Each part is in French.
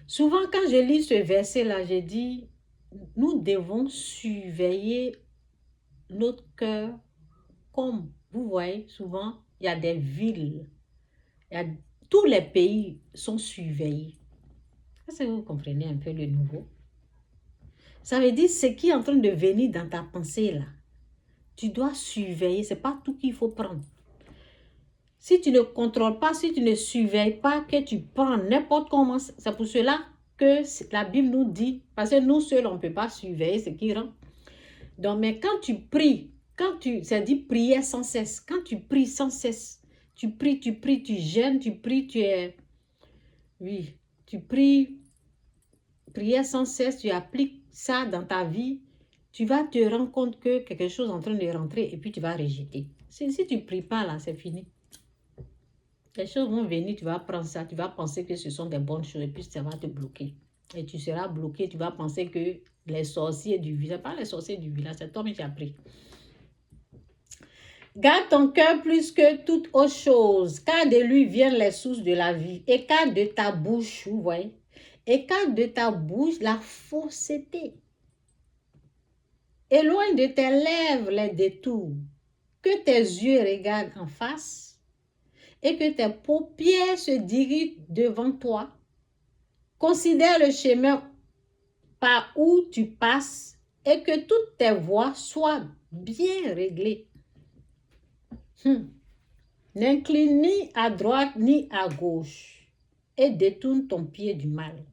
Souvent, quand je lis ce verset-là, je dis, nous devons surveiller notre cœur comme, vous voyez, souvent, il y a des villes, tous les pays sont surveillés. Est-ce que vous comprenez un peu le nouveau? Ça veut dire ce qui est en train de venir dans ta pensée là. Tu dois surveiller, ce n'est pas tout qu'il faut prendre. Si tu ne contrôles pas, si tu ne surveilles pas, que tu prends n'importe comment, c'est pour cela que la Bible nous dit, parce que nous seuls, on ne peut pas surveiller ce qui rentre. Donc, mais quand tu pries, ça dit prier sans cesse, quand tu pries sans cesse, tu pries, tu jeûnes, tu pries, tu pries, prier sans cesse, tu appliques ça dans ta vie, tu vas te rendre compte que quelque chose est en train de rentrer et puis tu vas rejeter. Si tu ne pries pas là, c'est fini. Les choses vont venir, tu vas prendre ça, tu vas penser que ce sont des bonnes choses et puis ça va te bloquer. Et tu seras bloqué, tu vas penser que les sorciers du village, pas les sorciers du village, c'est toi qui as pris. Garde ton cœur plus que toute autre chose, car de lui viennent les sources de la vie. Écarte de ta bouche, vous voyez, écarte de ta bouche la fausseté. Éloigne de tes lèvres les détours. Que tes yeux regardent en face et que tes paupières se dirigent devant toi. Considère le chemin par où tu passes et que toutes tes voies soient bien réglées. N'incline ni à droite ni à gauche et détourne ton pied du mal.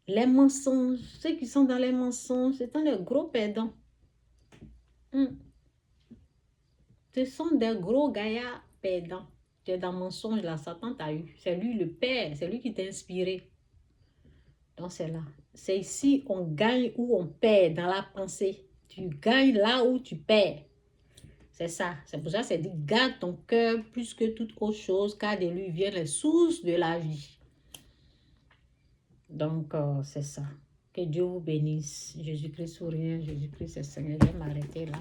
Les mensonges, ceux qui sont dans les mensonges, ce sont des gros perdants. Ce sont des gros gaillards perdants. Tu es dans le mensonge là, Satan t'a eu. C'est lui le père, c'est lui qui t'a inspiré. Donc c'est là. C'est ici on gagne ou on perd dans la pensée. Tu gagnes là où tu perds. C'est ça. C'est pour ça que c'est dit, garde ton cœur plus que toute autre chose, car de lui viennent les sources de la vie. Donc, c'est ça. Que Dieu vous bénisse. Jésus-Christ sourire, Jésus-Christ est Seigneur. Je vais m'arrêter là.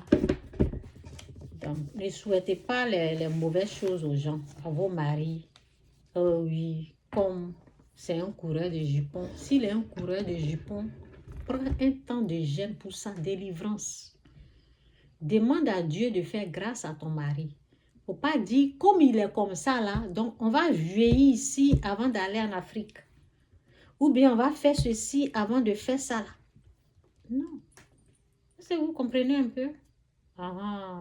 Donc, ne souhaitez pas les mauvaises choses aux gens, à vos maris. Oui, comme c'est un coureur de jupons. S'il est un coureur de jupons, prends un temps de jeûne pour sa délivrance. Demande à Dieu de faire grâce à ton mari. Il ne faut pas dire, comme il est comme ça là, donc on va veiller ici avant d'aller en Afrique. Ou bien on va faire ceci avant de faire ça là. Non. Est-ce que vous comprenez un peu?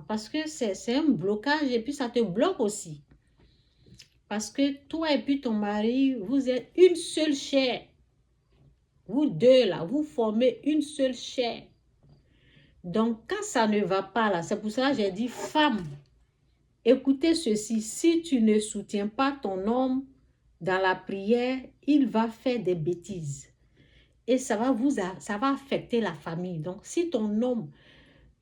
Parce que c'est un blocage et puis ça te bloque aussi. Parce que toi et puis ton mari, vous êtes une seule chair. Vous deux là, vous formez une seule chair. Donc quand ça ne va pas là, c'est pour ça que j'ai dit femme. Écoutez ceci, si tu ne soutiens pas ton homme dans la prière, il va faire des bêtises. Et ça va affecter la famille. Donc, si ton homme,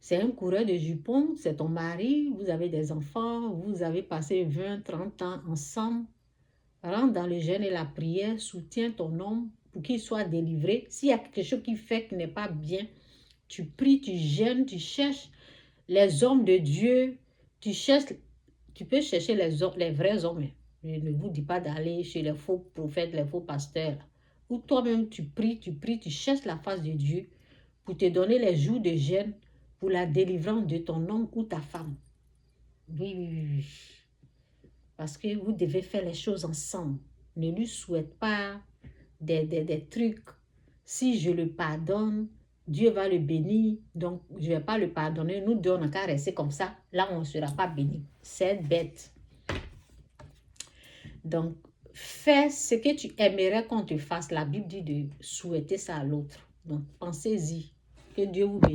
c'est un coureur de jupons, c'est ton mari, vous avez des enfants, vous avez passé 20, 30 ans ensemble, rentre dans le jeûne et la prière, soutiens ton homme pour qu'il soit délivré. S'il y a quelque chose qui fait qu'il n'est pas bien, tu pries, tu jeûnes, tu cherches les hommes de Dieu, tu peux chercher les vrais hommes. Je ne vous dis pas d'aller chez les faux prophètes, les faux pasteurs. Ou toi-même, tu pries, tu cherches la face de Dieu pour te donner les jours de jeûne pour la délivrance de ton homme ou ta femme. Oui. Parce que vous devez faire les choses ensemble. Ne lui souhaite pas des trucs. Si je le pardonne, Dieu va le bénir. Donc, je ne vais pas le pardonner. Nous deux, on n'a qu'à rester comme ça. Là, on ne sera pas béni. C'est bête. Donc, fais ce que tu aimerais qu'on te fasse. La Bible dit de souhaiter ça à l'autre. Donc, pensez-y. Que Dieu vous bénisse.